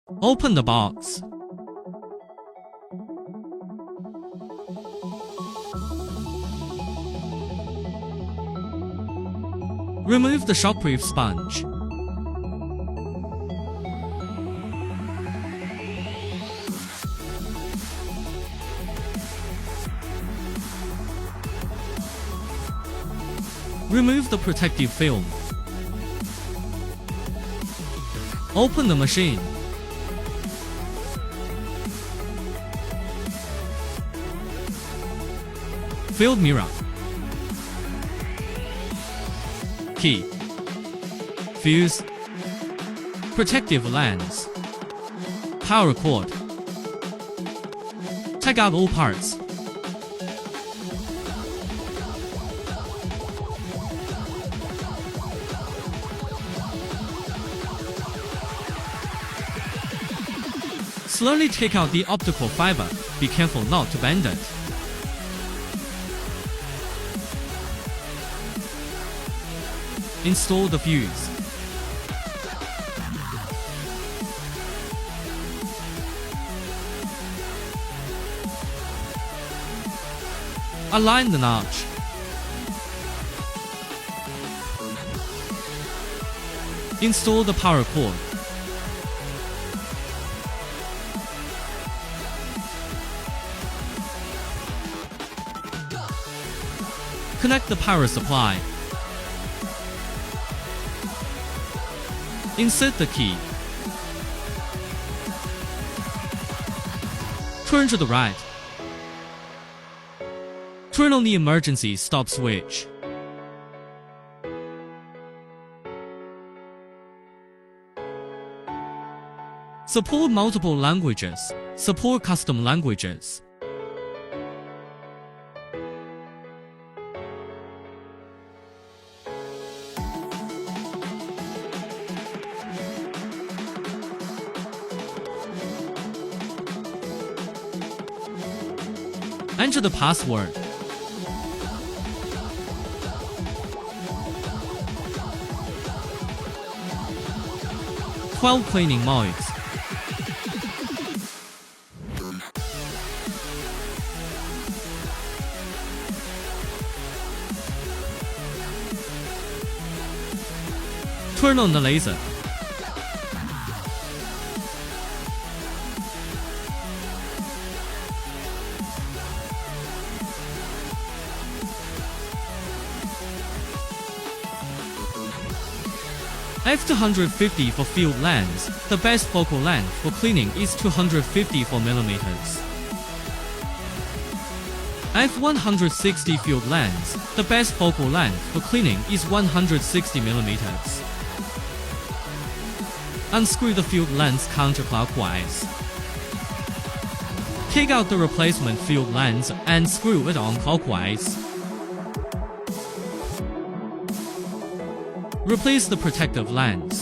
Open the box. Remove the shockproof sponge. Remove the protective film. Open the machine. Field mirror. Key. Fuse. Protective lens. Power cord. Take out all parts. Slowly take out the optical fiber. Be careful not to bend it. Install the fuse. Align the notch. Install the power cord. Connect the power supply. Insert the key. Turn to the right. Turn on the emergency stop switch. Support multiple languages. Support custom languages. Enter the password. "12 cleaning modes." Turn on the laser. f250 for field lens. The best focal length for cleaning is 254 mm. f160 field lens. The best focal length for cleaning is 160 mm. Unscrew the field lens counterclockwise. Take out the replacement field lens and screw it on clockwise. Replace the protective lens.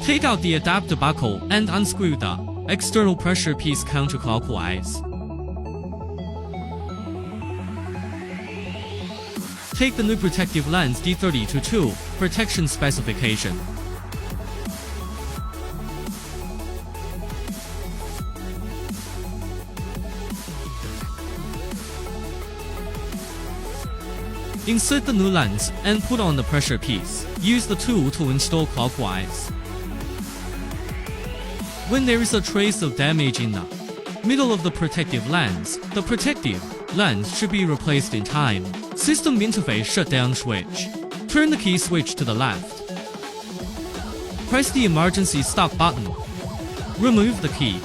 Take out the adapter buckle and unscrew the external pressure piece counterclockwise. Take the new protective lens D30-2 protection specification. Insert the new lens and put on the pressure piece. Use the tool to install clockwise. When there is a trace of damage in the middle of the protective lens, the protective lens should be replaced in time. System interface shutdown switch. Turn the key switch to the left. Press the emergency stop button. Remove the key.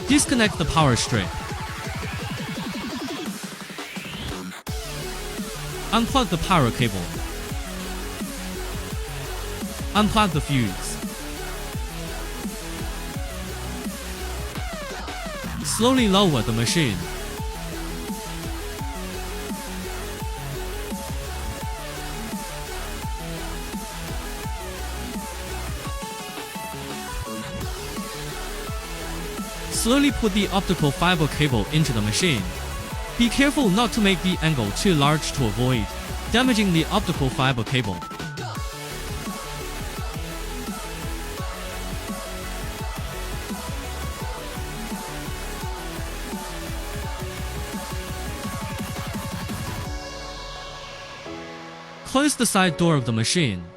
Disconnect the power strip. Unplug the power cable. Unplug the fuse. Slowly lower the machine. Slowly put the optical fiber cable into the machine. Be careful not to make the angle too large to avoid damaging the optical fiber cable. Close the side door of the machine.